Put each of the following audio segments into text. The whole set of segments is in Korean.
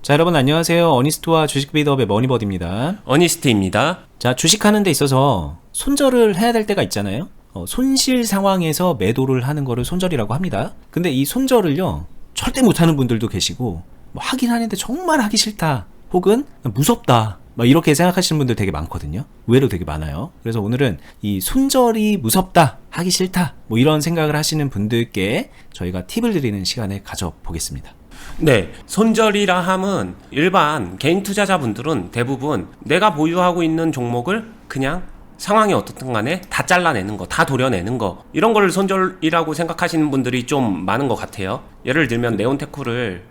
자, 여러분 안녕하세요. 어니스트와 주식 비드업의 머니버드입니다. 어니스트입니다. 자, 주식하는 데 있어서 손절을 해야 될 때가 있잖아요. 손실 상황에서 매도를 하는 거를 손절이라고 합니다. 근데 이 손절을요, 절대 못하는 분들도 계시고, 하긴 하는데 정말 하기 싫다, 혹은 무섭다, 이렇게 생각하시는 분들 되게 많거든요. 의외로 되게 많아요. 그래서 오늘은 이 손절이 무섭다, 하기 싫다, 이런 생각을 하시는 분들께 저희가 팁을 드리는 시간을 가져보겠습니다. 네, 손절이라 함은 일반 개인 투자자분들은 대부분 내가 보유하고 있는 종목을 그냥 상황이 어떻든 간에 다 잘라내는 거, 다 도려내는 거, 이런 걸 손절이라고 생각하시는 분들이 좀 많은 것 같아요. 예를 들면 네온테크를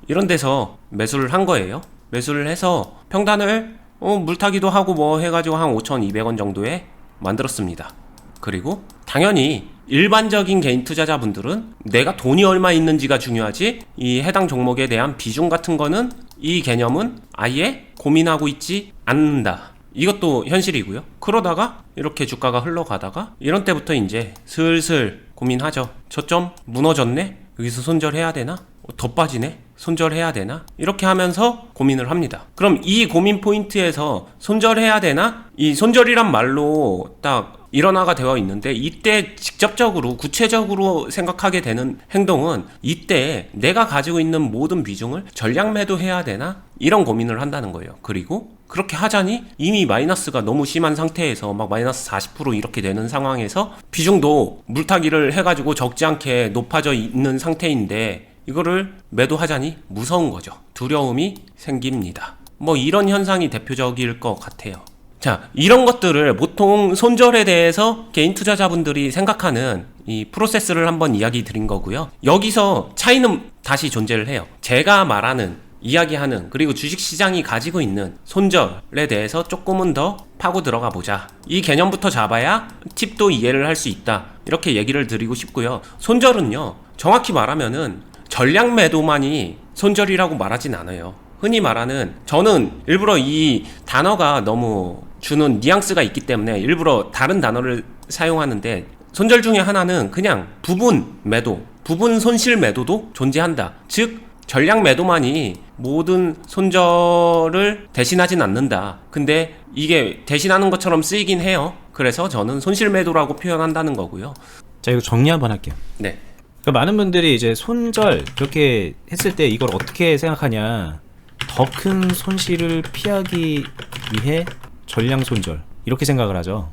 이런 데서 매수를 한 거예요. 매수를 해서 평단을 물타기도 하고 해가지고 한 5,200원 정도에 만들었습니다. 그리고 당연히 일반적인 개인 투자자분들은 내가 돈이 얼마 있는지가 중요하지, 이 해당 종목에 대한 비중 같은 거는, 이 개념은 아예 고민하고 있지 않는다. 이것도 현실이고요. 그러다가 이렇게 주가가 흘러가다가 이런 때부터 이제 슬슬 고민하죠. 저점 무너졌네? 여기서 손절해야 되나? 더 빠지네? 손절해야 되나? 이렇게 하면서 고민을 합니다. 그럼 이 고민 포인트에서 손절해야 되나? 이 손절이란 말로 딱 일어나가 되어 있는데, 이때 직접적으로 구체적으로 생각하게 되는 행동은 이때 내가 가지고 있는 모든 비중을 전량 매도해야 되나? 이런 고민을 한다는 거예요. 그리고 그렇게 하자니 이미 마이너스가 너무 심한 상태에서 마이너스 40% 이렇게 되는 상황에서 비중도 물타기를 해가지고 적지 않게 높아져 있는 상태인데, 이거를 매도하자니 무서운 거죠. 두려움이 생깁니다. 이런 현상이 대표적일 것 같아요. 자, 이런 것들을 보통 손절에 대해서 개인 투자자분들이 생각하는 이 프로세스를 한번 이야기 드린 거고요. 여기서 차이는 다시 존재를 해요. 제가 말하는, 이야기하는, 그리고 주식시장이 가지고 있는 손절에 대해서 조금은 더 파고 들어가 보자. 이 개념부터 잡아야 팁도 이해를 할 수 있다. 이렇게 얘기를 드리고 싶고요. 손절은요, 정확히 말하면은 전량 매도만이 손절이라고 말하진 않아요. 흔히 말하는, 저는 일부러 이 단어가 너무 주는 뉘앙스가 있기 때문에 일부러 다른 단어를 사용하는데, 손절 중에 하나는 그냥 부분 매도, 부분 손실 매도도 존재한다. 즉 전량 매도만이 모든 손절을 대신하진 않는다. 근데 이게 대신하는 것처럼 쓰이긴 해요. 그래서 저는 손실 매도라고 표현한다는 거고요. 자, 이거 정리 한번 할게요. 네. 그러니까 많은 분들이 이제 손절 그렇게 했을 때 이걸 어떻게 생각하냐, 더 큰 손실을 피하기 위해 전량 손절, 이렇게 생각을 하죠.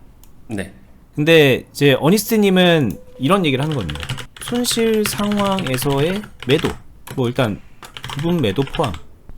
네. 근데 이제 어니스트님은 이런 얘기를 하는 겁니다. 손실 상황에서의 매도, 일단 부분 매도 포함,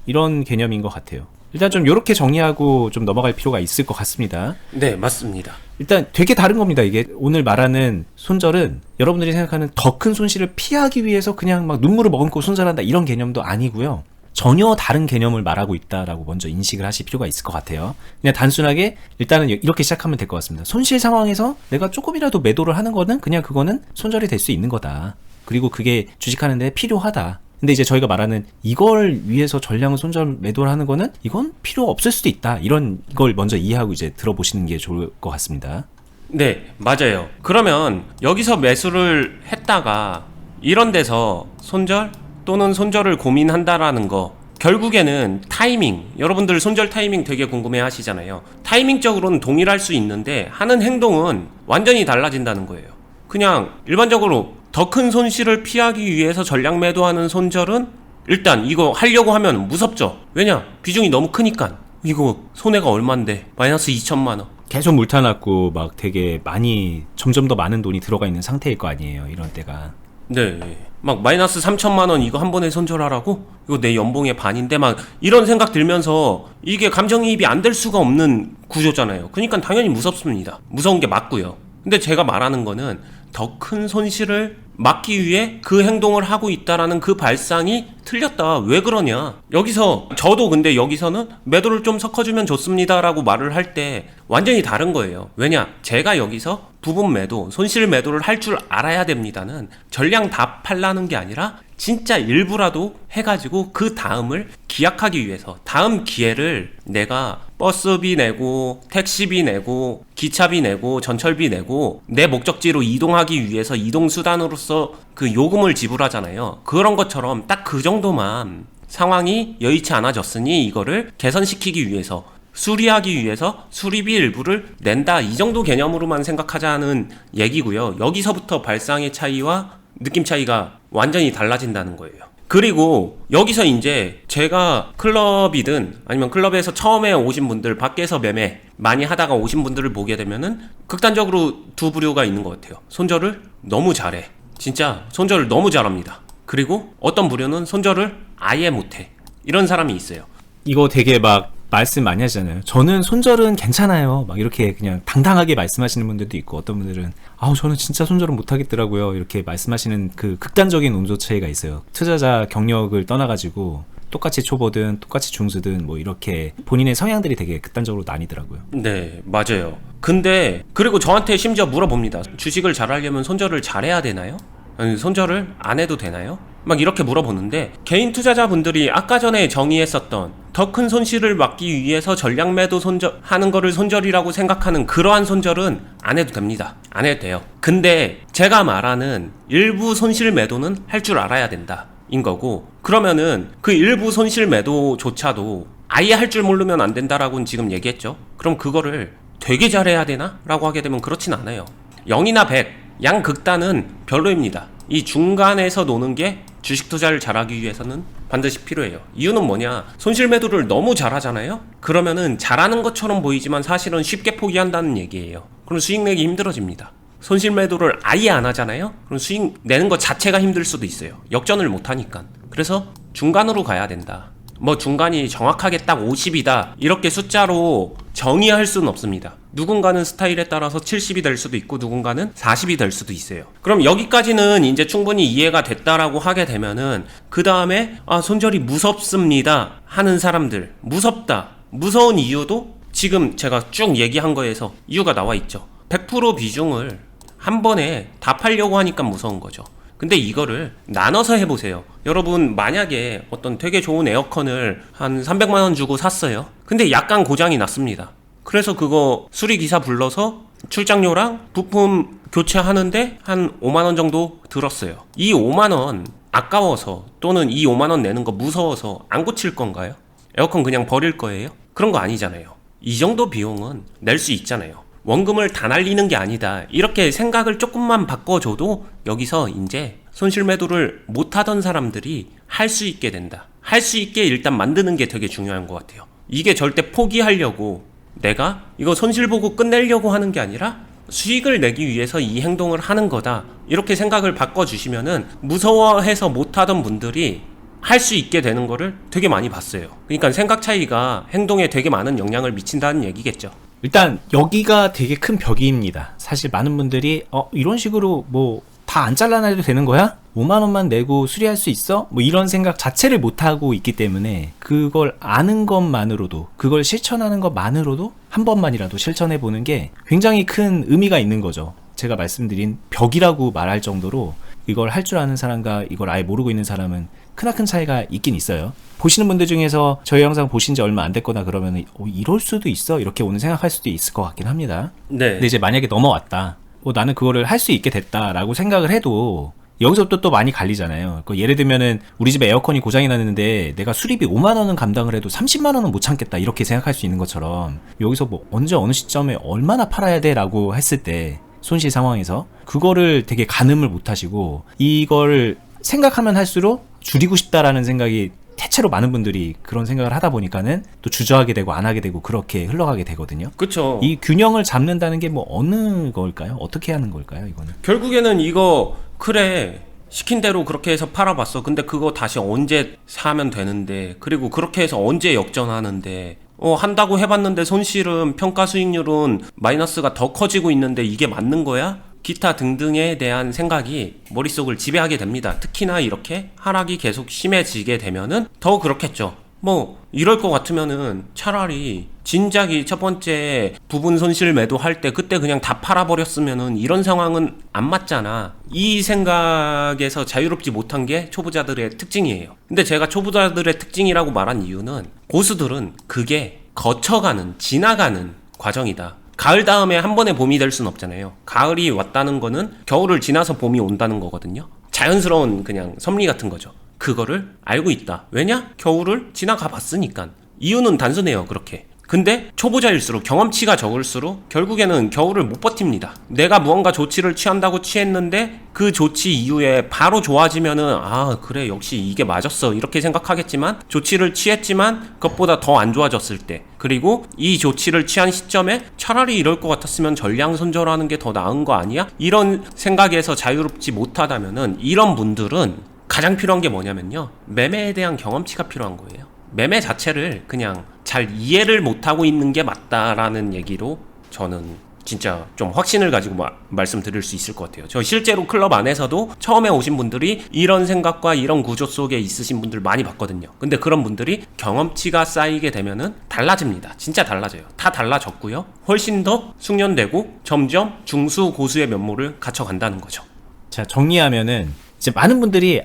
이런 개념인 것 같아요. 일단 좀 이렇게 정리하고 좀 넘어갈 필요가 있을 것 같습니다. 네, 맞습니다. 일단 되게 다른 겁니다. 이게 오늘 말하는 손절은 여러분들이 생각하는 더 큰 손실을 피하기 위해서 그냥 눈물을 머금고 손절한다, 이런 개념도 아니고요. 전혀 다른 개념을 말하고 있다라고 먼저 인식을 하실 필요가 있을 것 같아요. 그냥 단순하게 일단은 이렇게 시작하면 될 것 같습니다. 손실 상황에서 내가 조금이라도 매도를 하는 거는 그냥 그거는 손절이 될 수 있는 거다. 그리고 그게 주식하는데 필요하다. 근데 이제 저희가 말하는 이걸 위해서 전량 손절 매도를 하는 거는 이건 필요 없을 수도 있다. 이런 걸 먼저 이해하고 이제 들어보시는 게 좋을 것 같습니다. 네, 맞아요. 그러면 여기서 매수를 했다가 이런 데서 손절 또는 손절을 고민한다라는 거, 결국에는 타이밍, 여러분들 손절 타이밍 되게 궁금해 하시잖아요. 타이밍적으로는 동일할 수 있는데 하는 행동은 완전히 달라진다는 거예요. 그냥 일반적으로 더 큰 손실을 피하기 위해서 전량 매도하는 손절은 일단 이거 하려고 하면 무섭죠. 왜냐? 비중이 너무 크니까. 이거 손해가 얼만데, 마이너스 2천만 원. 계속 물타놨고 되게 많이, 점점 더 많은 돈이 들어가 있는 상태일 거 아니에요, 이런 때가. 네, 마이너스 3천만 원 이거 한 번에 손절하라고? 이거 내 연봉의 반인데, 이런 생각 들면서 이게 감정이입이 안 될 수가 없는 구조잖아요. 그러니까 당연히 무섭습니다. 무서운 게 맞고요. 근데 제가 말하는 거는 더 큰 손실을 막기 위해 그 행동을 하고 있다라는 그 발상이 틀렸다. 왜 그러냐? 여기서 저도 근데 여기서는 매도를 좀 섞어주면 좋습니다라고 말을 할 때 완전히 다른 거예요. 왜냐? 제가 여기서 부분 매도, 손실 매도를 할 줄 알아야 됩니다는 전량 다 팔라는 게 아니라 진짜 일부라도 해가지고 그 다음을 기약하기 위해서, 다음 기회를 내가 버스비 내고 택시비 내고 기차비 내고 전철비 내고 내 목적지로 이동하기 위해서 이동수단으로서 그 요금을 지불하잖아요. 그런 것처럼 딱 그 정도만 상황이 여의치 않아졌으니 이거를 개선시키기 위해서, 수리하기 위해서 수리비 일부를 낸다, 이 정도 개념으로만 생각하자는 얘기고요. 여기서부터 발상의 차이와 느낌 차이가 완전히 달라진다는 거예요. 그리고 여기서 이제 제가 클럽이든 아니면 클럽에서 처음에 오신 분들, 밖에서 매매 많이 하다가 오신 분들을 보게 되면은 극단적으로 두 부류가 있는 것 같아요. 손절을 너무 잘해. 진짜 손절을 너무 잘합니다. 그리고 어떤 부류는 손절을 아예 못해. 이런 사람이 있어요. 이거 되게 막 말씀 많이 하시잖아요. 저는 손절은 괜찮아요. 막 이렇게 그냥 당당하게 말씀하시는 분들도 있고, 어떤 분들은 저는 진짜 손절은 못하겠더라고요. 이렇게 말씀하시는 그 극단적인 온도 차이가 있어요. 투자자 경력을 떠나가지고 똑같이 초보든 똑같이 중수든 뭐 이렇게 본인의 성향들이 되게 극단적으로 나뉘더라고요. 네, 맞아요. 근데 그리고 저한테 심지어 물어봅니다. 주식을 잘하려면 손절을 잘해야 되나요? 아니, 손절을 안 해도 되나요? 막 이렇게 물어보는데, 개인 투자자분들이 아까 전에 정의했었던 더 큰 손실을 막기 위해서 전략 매도 하는 거를 손절이라고 생각하는 그러한 손절은 안 해도 됩니다. 안 해도 돼요. 근데 제가 말하는 일부 손실 매도는 할 줄 알아야 된다 인 거고, 그러면은 그 일부 손실 매도조차도 아예 할 줄 모르면 안 된다라고는 지금 얘기했죠. 그럼 그거를 되게 잘해야 되나? 라고 하게 되면 그렇진 않아요. 0이나 100, 양극단은 별로입니다. 이 중간에서 노는 게 주식 투자를 잘하기 위해서는 반드시 필요해요. 이유는 뭐냐? 손실 매도를 너무 잘하잖아요? 그러면은 잘하는 것처럼 보이지만 사실은 쉽게 포기한다는 얘기예요. 그럼 수익 내기 힘들어집니다. 손실 매도를 아예 안 하잖아요? 그럼 수익 내는 것 자체가 힘들 수도 있어요. 역전을 못 하니까. 그래서 중간으로 가야 된다. 뭐 중간이 정확하게 딱 50이다 이렇게 숫자로 정의할 수는 없습니다. 누군가는 스타일에 따라서 70이 될 수도 있고 누군가는 40이 될 수도 있어요. 그럼 여기까지는 이제 충분히 이해가 됐다라고 하게 되면은, 그 다음에 손절이 무섭습니다 하는 사람들, 무섭다, 무서운 이유도 지금 제가 쭉 얘기한 거에서 이유가 나와 있죠. 100% 비중을 한 번에 다 팔려고 하니까 무서운 거죠. 근데 이거를 나눠서 해보세요. 여러분, 만약에 어떤 되게 좋은 에어컨을 한 300만원 주고 샀어요. 근데 약간 고장이 났습니다. 그래서 그거 수리기사 불러서 출장료랑 부품 교체하는데 한 5만원 정도 들었어요. 이 5만원 아까워서, 또는 이 5만원 내는 거 무서워서 안 고칠 건가요? 에어컨 그냥 버릴 거예요? 그런 거 아니잖아요. 이 정도 비용은 낼 수 있잖아요. 원금을 다 날리는 게 아니다, 이렇게 생각을 조금만 바꿔줘도 여기서 이제 손실 매도를 못하던 사람들이 할 수 있게 된다. 할 수 있게 일단 만드는 게 되게 중요한 것 같아요. 이게 절대 포기하려고, 내가 이거 손실 보고 끝내려고 하는 게 아니라 수익을 내기 위해서 이 행동을 하는 거다, 이렇게 생각을 바꿔주시면은 무서워해서 못하던 분들이 할 수 있게 되는 거를 되게 많이 봤어요. 그러니까 생각 차이가 행동에 되게 많은 영향을 미친다는 얘기겠죠. 일단 여기가 되게 큰 벽입니다. 사실 많은 분들이 이런 식으로 뭐 다 안 잘라내도 되는 거야? 5만 원만 내고 수리할 수 있어? 뭐 이런 생각 자체를 못하고 있기 때문에, 그걸 아는 것만으로도, 그걸 실천하는 것만으로도 한 번만이라도 실천해 보는 게 굉장히 큰 의미가 있는 거죠. 제가 말씀드린 벽이라고 말할 정도로 이걸 할 줄 아는 사람과 이걸 아예 모르고 있는 사람은 크나큰 차이가 있긴 있어요. 보시는 분들 중에서 저희 영상 보신 지 얼마 안 됐거나 그러면 이럴 수도 있어? 이렇게 오늘 생각할 수도 있을 것 같긴 합니다. 네. 근데 이제 만약에 넘어왔다, 나는 그거를 할 수 있게 됐다라고 생각을 해도 여기서부터 또 많이 갈리잖아요. 예를 들면은 우리 집에 에어컨이 고장이 났는데 내가 수리비 5만 원은 감당을 해도 30만 원은 못 참겠다, 이렇게 생각할 수 있는 것처럼, 여기서 뭐 언제 어느 시점에 얼마나 팔아야 돼 라고 했을 때 손실 상황에서 그거를 되게 가늠을 못 하시고, 이걸 생각하면 할수록 줄이고 싶다라는 생각이, 대체로 많은 분들이 그런 생각을 하다 보니까는 또 주저하게 되고 안 하게 되고 그렇게 흘러가게 되거든요. 그쵸. 이 균형을 잡는다는 게 뭐 어느 걸까요? 어떻게 하는 걸까요, 이거는? 결국에는 이거, 그래, 시킨 대로 그렇게 해서 팔아봤어. 근데 그거 다시 언제 사면 되는데, 그리고 그렇게 해서 언제 역전하는데, 한다고 해봤는데 손실은, 평가 수익률은 마이너스가 더 커지고 있는데 이게 맞는 거야? 기타 등등에 대한 생각이 머릿속을 지배하게 됩니다. 특히나 이렇게 하락이 계속 심해지게 되면은 더 그렇겠죠. 뭐 이럴 것 같으면은 차라리 진작이 첫 번째 부분 손실 매도할 때 그때 그냥 다 팔아버렸으면은 이런 상황은 안 맞잖아. 이 생각에서 자유롭지 못한 게 초보자들의 특징이에요. 근데 제가 초보자들의 특징이라고 말한 이유는, 고수들은 그게 거쳐가는, 지나가는 과정이다. 가을 다음에 한 번에 봄이 될 순 없잖아요. 가을이 왔다는 거는 겨울을 지나서 봄이 온다는 거거든요. 자연스러운 그냥 섭리 같은 거죠. 그거를 알고 있다. 왜냐? 겨울을 지나가 봤으니까. 이유는 단순해요. 그렇게. 근데 초보자일수록 경험치가 적을수록 결국에는 겨울을 못 버팁니다. 내가 무언가 조치를 취한다고 취했는데 그 조치 이후에 바로 좋아지면은 그래 역시 이게 맞았어 이렇게 생각하겠지만, 조치를 취했지만 그것보다 더 안 좋아졌을 때, 그리고 이 조치를 취한 시점에 차라리 이럴 것 같았으면 전량 손절하는 게 더 나은 거 아니야? 이런 생각에서 자유롭지 못하다면은 이런 분들은 가장 필요한 게 뭐냐면요, 매매에 대한 경험치가 필요한 거예요. 매매 자체를 그냥 잘 이해를 못하고 있는 게 맞다라는 얘기로 저는 진짜 좀 확신을 가지고 말씀드릴 수 있을 것 같아요. 저 실제로 클럽 안에서도 처음에 오신 분들이 이런 생각과 이런 구조 속에 있으신 분들 많이 봤거든요. 근데 그런 분들이 경험치가 쌓이게 되면은 달라집니다. 진짜 달라져요. 다 달라졌고요. 훨씬 더 숙련되고 점점 중수 고수의 면모를 갖춰간다는 거죠. 자, 정리하면은 이제 많은 분들이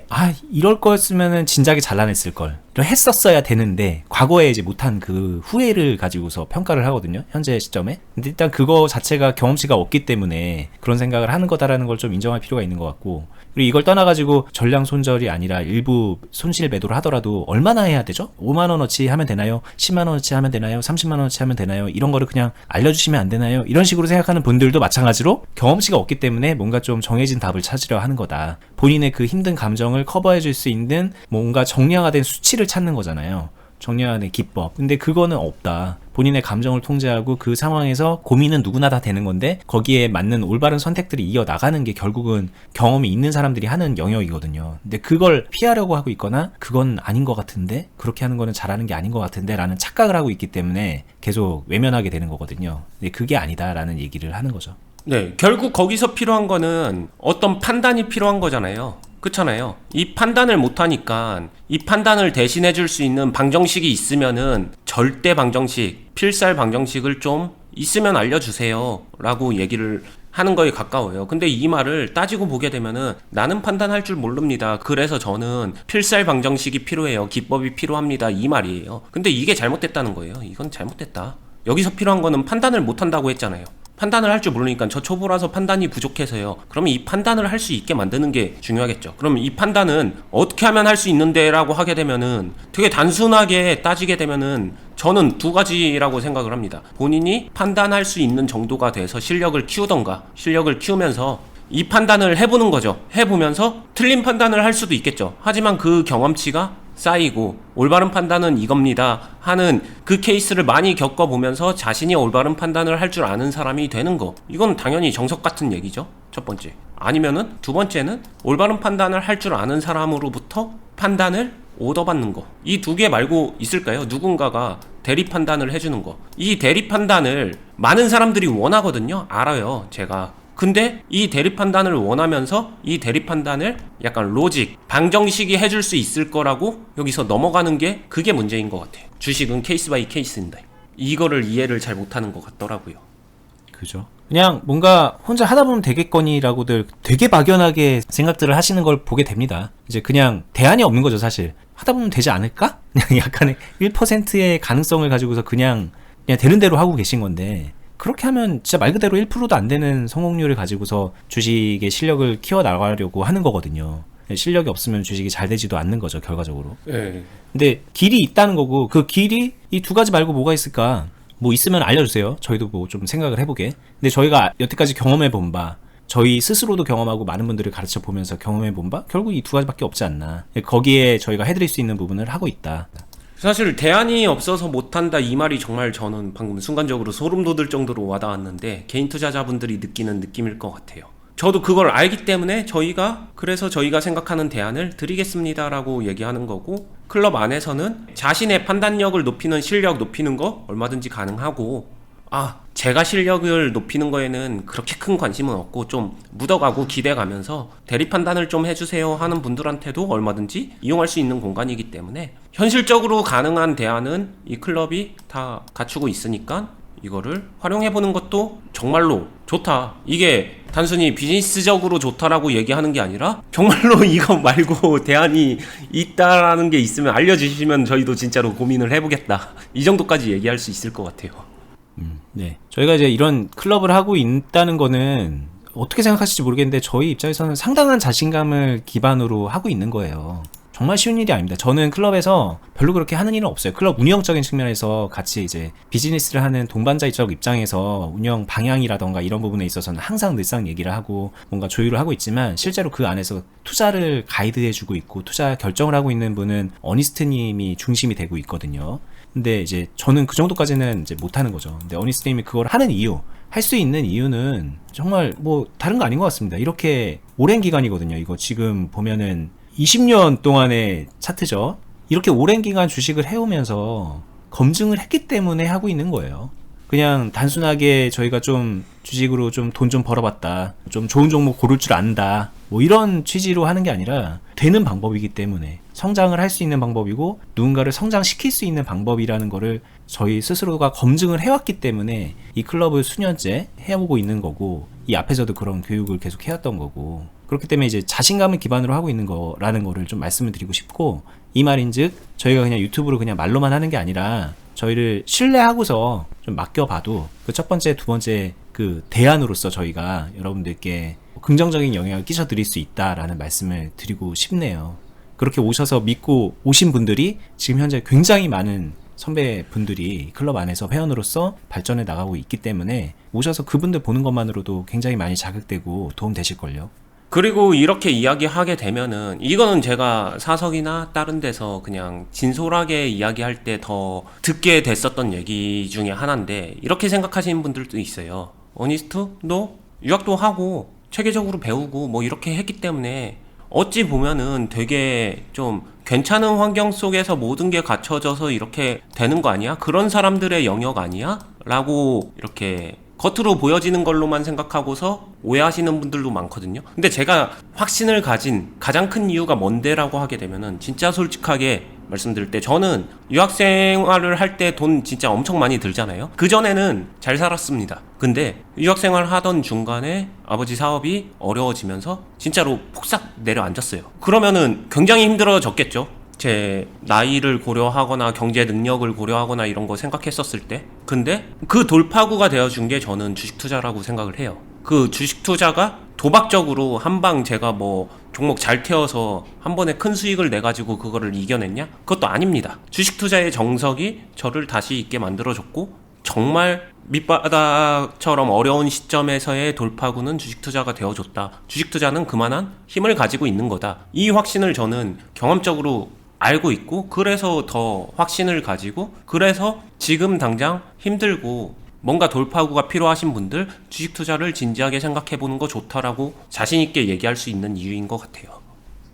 이럴 거였으면은 진작에 잘라냈을 걸, 했었어야 되는데 과거에 이제 못한 그 후회를 가지고서 평가를 하거든요, 현재 시점에. 근데 일단 그거 자체가 경험치가 없기 때문에 그런 생각을 하는 거다라는 걸 좀 인정할 필요가 있는 것 같고, 그리고 이걸 떠나가지고 전량 손절이 아니라 일부 손실 매도를 하더라도 얼마나 해야 되죠? 5만원어치 하면 되나요? 10만원어치 하면 되나요? 30만원어치 하면 되나요? 이런 거를 그냥 알려주시면 안 되나요? 이런 식으로 생각하는 분들도 마찬가지로 경험치가 없기 때문에 뭔가 좀 정해진 답을 찾으려 하는 거다. 본인의 그 힘든 감정을 커버해 줄 수 있는 뭔가 정량화된 수치를 찾는 거잖아요. 정량화된 기법. 근데 그거는 없다. 본인의 감정을 통제하고 그 상황에서 고민은 누구나 다 되는 건데, 거기에 맞는 올바른 선택들이 이어나가는 게 결국은 경험이 있는 사람들이 하는 영역이거든요. 근데 그걸 피하려고 하고 있거나 그건 아닌 것 같은데, 그렇게 하는 거는 잘하는 게 아닌 것 같은데 라는 착각을 하고 있기 때문에 계속 외면하게 되는 거거든요. 근데 그게 아니다라는 얘기를 하는 거죠. 네, 결국 거기서 필요한 거는 어떤 판단이 필요한 거잖아요. 그렇잖아요. 이 판단을 못하니까 이 판단을 대신해 줄 수 있는 방정식이 있으면은 절대 방정식, 필살 방정식을 좀 있으면 알려주세요 라고 얘기를 하는 거에 가까워요. 근데 이 말을 따지고 보게 되면은 나는 판단할 줄 모릅니다. 그래서 저는 필살 방정식이 필요해요. 기법이 필요합니다. 이 말이에요. 근데 이게 잘못됐다는 거예요. 이건 잘못됐다. 여기서 필요한 거는 판단을 못한다고 했잖아요. 판단을 할 줄 모르니까 저 초보라서 판단이 부족해서요. 그러면 이 판단을 할 수 있게 만드는 게 중요하겠죠. 그럼 이 판단은 어떻게 하면 할 수 있는데 라고 하게 되면은 되게 단순하게 따지게 되면은 저는 두 가지라고 생각을 합니다. 본인이 판단할 수 있는 정도가 돼서 실력을 키우던가, 실력을 키우면서 이 판단을 해보는 거죠. 해보면서 틀린 판단을 할 수도 있겠죠. 하지만 그 경험치가 쌓이고 올바른 판단은 이겁니다 하는 그 케이스를 많이 겪어보면서 자신이 올바른 판단을 할 줄 아는 사람이 되는 거, 이건 당연히 정석 같은 얘기죠. 첫 번째. 아니면은 두 번째는 올바른 판단을 할 줄 아는 사람으로부터 판단을 오더받는 거. 이 두 개 말고 있을까요? 누군가가 대리 판단을 해주는 거. 이 대리 판단을 많은 사람들이 원하거든요. 알아요, 제가. 근데 이 대리 판단을 원하면서 이 대리 판단을 약간 로직, 방정식이 해줄 수 있을 거라고 여기서 넘어가는 게 그게 문제인 것 같아요. 주식은 케이스 바이 케이스인데 이거를 이해를 잘 못하는 것 같더라고요. 그죠? 그냥 뭔가 혼자 하다 보면 되겠거니라고들 되게 막연하게 생각들을 하시는 걸 보게 됩니다. 이제 그냥 대안이 없는 거죠, 사실. 하다 보면 되지 않을까? 그냥 약간의 1%의 가능성을 가지고서 그냥 되는 대로 하고 계신 건데, 그렇게 하면 진짜 말 그대로 1%도 안 되는 성공률을 가지고서 주식의 실력을 키워나가려고 하는 거거든요. 실력이 없으면 주식이 잘 되지도 않는 거죠, 결과적으로. 네. 근데 길이 있다는 거고, 그 길이 이 두 가지 말고 뭐가 있을까? 뭐 있으면 알려주세요. 저희도 뭐 좀 생각을 해보게. 근데 저희가 여태까지 경험해본 바, 저희 스스로도 경험하고 많은 분들을 가르쳐 보면서 경험해본 바, 결국 이 두 가지밖에 없지 않나. 거기에 저희가 해드릴 수 있는 부분을 하고 있다. 사실 대안이 없어서 못한다 이 말이 정말 저는 방금 순간적으로 소름 돋을 정도로 와닿았는데, 개인 투자자분들이 느끼는 느낌일 것 같아요. 저도 그걸 알기 때문에 그래서 저희가 생각하는 대안을 드리겠습니다라고 얘기하는 거고, 클럽 안에서는 자신의 판단력을 높이는, 실력 높이는 거 얼마든지 가능하고, 제가 실력을 높이는 거에는 그렇게 큰 관심은 없고 좀 묻어가고 기대가면서 대리 판단을 좀 해주세요 하는 분들한테도 얼마든지 이용할 수 있는 공간이기 때문에 현실적으로 가능한 대안은 이 클럽이 다 갖추고 있으니까 이거를 활용해보는 것도 정말로 좋다. 이게 단순히 비즈니스적으로 좋다라고 얘기하는 게 아니라 정말로 이거 말고 대안이 있다라는 게 있으면 알려주시면 저희도 진짜로 고민을 해보겠다. 이 정도까지 얘기할 수 있을 것 같아요. 네. 저희가 이제 이런 클럽을 하고 있다는 거는 어떻게 생각하실지 모르겠는데, 저희 입장에서는 상당한 자신감을 기반으로 하고 있는 거예요. 정말 쉬운 일이 아닙니다. 저는 클럽에서 별로 그렇게 하는 일은 없어요. 클럽 운영적인 측면에서 같이 이제 비즈니스를 하는 동반자적 입장에서 운영 방향이라던가 이런 부분에 있어서는 항상 늘상 얘기를 하고 뭔가 조율을 하고 있지만, 실제로 그 안에서 투자를 가이드해주고 있고 투자 결정을 하고 있는 분은 어니스트님이 중심이 되고 있거든요. 근데 이제 저는 그 정도까지는 이제 못하는 거죠. 근데 어니스트님이 그걸 하는 이유, 할 수 있는 이유는 정말 뭐 다른 거 아닌 것 같습니다. 이렇게 오랜 기간이거든요. 이거 지금 보면은 20년 동안의 차트죠. 이렇게 오랜 기간 주식을 해오면서 검증을 했기 때문에 하고 있는 거예요. 그냥 단순하게 저희가 좀 주식으로 좀 돈 좀 벌어봤다, 좀 좋은 종목 고를 줄 안다, 뭐 이런 취지로 하는 게 아니라 되는 방법이기 때문에, 성장을 할 수 있는 방법이고 누군가를 성장시킬 수 있는 방법이라는 거를 저희 스스로가 검증을 해왔기 때문에 이 클럽을 수년째 해오고 있는 거고, 이 앞에서도 그런 교육을 계속 해왔던 거고, 그렇기 때문에 이제 자신감을 기반으로 하고 있는 거라는 거를 좀 말씀을 드리고 싶고, 이 말인즉 저희가 그냥 유튜브로 그냥 말로만 하는 게 아니라 저희를 신뢰하고서 좀 맡겨봐도 그 첫 번째, 두 번째 그 대안으로서 저희가 여러분들께 긍정적인 영향을 끼쳐드릴 수 있다라는 말씀을 드리고 싶네요. 그렇게 오셔서 믿고 오신 분들이 지금 현재 굉장히 많은 선배분들이 클럽 안에서 회원으로서 발전해 나가고 있기 때문에, 오셔서 그분들 보는 것만으로도 굉장히 많이 자극되고 도움 되실걸요. 그리고 이렇게 이야기하게 되면은, 이거는 제가 사석이나 다른 데서 그냥 진솔하게 이야기할 때 더 듣게 됐었던 얘기 중에 하나인데, 이렇게 생각하시는 분들도 있어요. 어니스트도 유학도 하고 체계적으로 배우고 뭐 이렇게 했기 때문에 어찌 보면은 되게 좀 괜찮은 환경 속에서 모든 게 갖춰져서 이렇게 되는 거 아니야? 그런 사람들의 영역 아니야? 라고 이렇게 겉으로 보여지는 걸로만 생각하고서 오해하시는 분들도 많거든요. 근데 제가 확신을 가진 가장 큰 이유가 뭔데라고 하게 되면은, 진짜 솔직하게 말씀드릴 때, 저는 유학생활을 할 때 돈 진짜 엄청 많이 들잖아요. 그전에는 잘 살았습니다. 근데 유학생활 하던 중간에 아버지 사업이 어려워지면서 진짜로 폭삭 내려앉았어요. 그러면은 굉장히 힘들어졌겠죠. 제 나이를 고려하거나 경제 능력을 고려하거나 이런 거 생각했었을 때. 근데 그 돌파구가 되어준 게 저는 주식 투자라고 생각을 해요. 그 주식 투자가 도박적으로 한방 제가 뭐 종목 잘 태워서 한 번에 큰 수익을 내가지고 그거를 이겨냈냐? 그것도 아닙니다. 주식 투자의 정석이 저를 다시 있게 만들어줬고, 정말 밑바닥처럼 어려운 시점에서의 돌파구는 주식 투자가 되어줬다. 주식 투자는 그만한 힘을 가지고 있는 거다. 이 확신을 저는 경험적으로 알고 있고, 그래서 더 확신을 가지고, 그래서 지금 당장 힘들고 뭔가 돌파구가 필요하신 분들, 주식 투자를 진지하게 생각해보는 거 좋다라고 자신있게 얘기할 수 있는 이유인 것 같아요.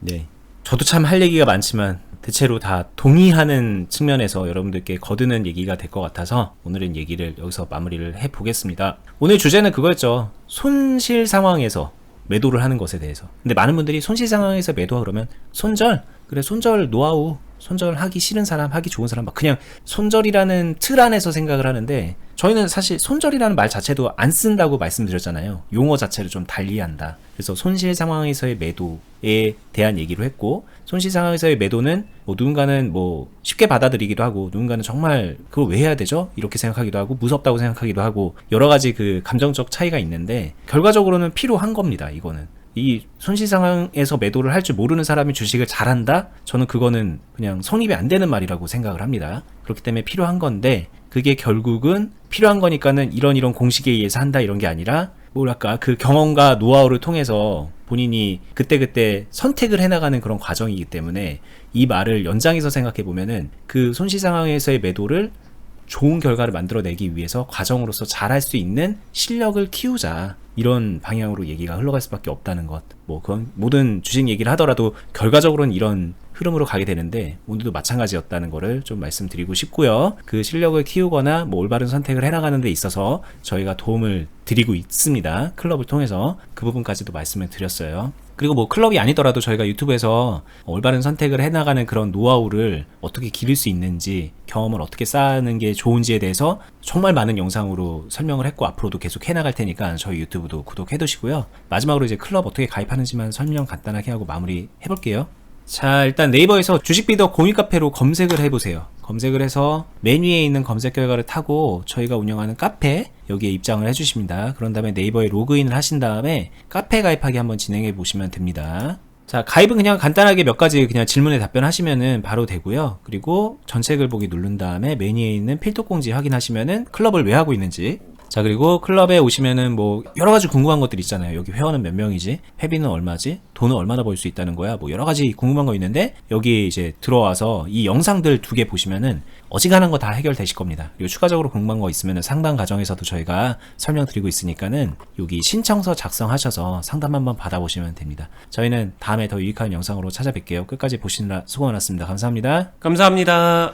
네. 저도 참 할 얘기가 많지만 대체로 다 동의하는 측면에서 여러분들께 거드는 얘기가 될 것 같아서 오늘은 얘기를 여기서 마무리를 해보겠습니다. 오늘 주제는 그거였죠. 손실 상황에서 매도를 하는 것에 대해서. 근데 많은 분들이 손실 상황에서 매도 그러면 손절, 그래 손절 노하우, 손절 하기 싫은 사람, 하기 좋은 사람, 막 그냥 손절이라는 틀 안에서 생각을 하는데, 저희는 사실 손절이라는 말 자체도 안 쓴다고 말씀드렸잖아요. 용어 자체를 좀 달리한다. 그래서 손실 상황에서의 매도에 대한 얘기로 했고, 손실 상황에서의 매도는 뭐 누군가는 뭐 쉽게 받아들이기도 하고, 누군가는 정말 그걸 왜 해야 되죠? 이렇게 생각하기도 하고, 무섭다고 생각하기도 하고, 여러 가지 그 감정적 차이가 있는데, 결과적으로는 필요한 겁니다. 이거는 이 손실 상황에서 매도를 할 줄 모르는 사람이 주식을 잘한다? 저는 그거는 그냥 성립이 안 되는 말이라고 생각을 합니다. 그렇기 때문에 필요한 건데, 그게 결국은 필요한 거니까는 이런 공식에 의해서 한다 이런 게 아니라, 뭐랄까 그 경험과 노하우를 통해서 본인이 그때그때 선택을 해나가는 그런 과정이기 때문에, 이 말을 연장해서 생각해 보면은 그 손실 상황에서의 매도를 좋은 결과를 만들어내기 위해서 과정으로서 잘할 수 있는 실력을 키우자, 이런 방향으로 얘기가 흘러갈 수밖에 없다는 것. 뭐 그건 모든 주식 얘기를 하더라도 결과적으로는 이런 흐름으로 가게 되는데, 오늘도 마찬가지였다는 거를 좀 말씀드리고 싶고요. 그 실력을 키우거나 뭐 올바른 선택을 해나가는 데 있어서 저희가 도움을 드리고 있습니다. 클럽을 통해서 그 부분까지도 말씀을 드렸어요. 그리고 뭐 클럽이 아니더라도 저희가 유튜브에서 올바른 선택을 해나가는 그런 노하우를 어떻게 기를 수 있는지, 경험을 어떻게 쌓는 게 좋은지에 대해서 정말 많은 영상으로 설명을 했고, 앞으로도 계속 해나갈 테니까 저희 유튜브도 구독해 두시고요. 마지막으로 이제 클럽 어떻게 가입하는지만 설명 간단하게 하고 마무리 해볼게요. 자, 일단 네이버에서 주식비더 공유카페로 검색을 해보세요. 검색을 해서 맨 위에 있는 검색 결과를 타고 저희가 운영하는 카페, 여기에 입장을 해주십니다. 그런 다음에 네이버에 로그인을 하신 다음에 카페 가입하기 한번 진행해 보시면 됩니다. 자, 가입은 그냥 간단하게 몇 가지 그냥 질문에 답변하시면은 바로 되고요. 그리고 전체 글 보기 누른 다음에 메뉴에 있는 필독공지 확인하시면은 클럽을 왜 하고 있는지. 자, 그리고 클럽에 오시면은 뭐 여러 가지 궁금한 것들 있잖아요. 여기 회원은 몇 명이지? 회비는 얼마지? 돈은 얼마나 벌 수 있다는 거야? 뭐 여러 가지 궁금한 거 있는데 여기 이제 들어와서 이 영상들 2개 보시면은 어지간한 거 다 해결되실 겁니다. 그리고 추가적으로 궁금한 거 있으면은 상담 과정에서도 저희가 설명드리고 있으니까는 여기 신청서 작성하셔서 상담 한번 받아보시면 됩니다. 저희는 다음에 더 유익한 영상으로 찾아뵐게요. 끝까지 보시느라 수고 많았습니다. 감사합니다. 감사합니다.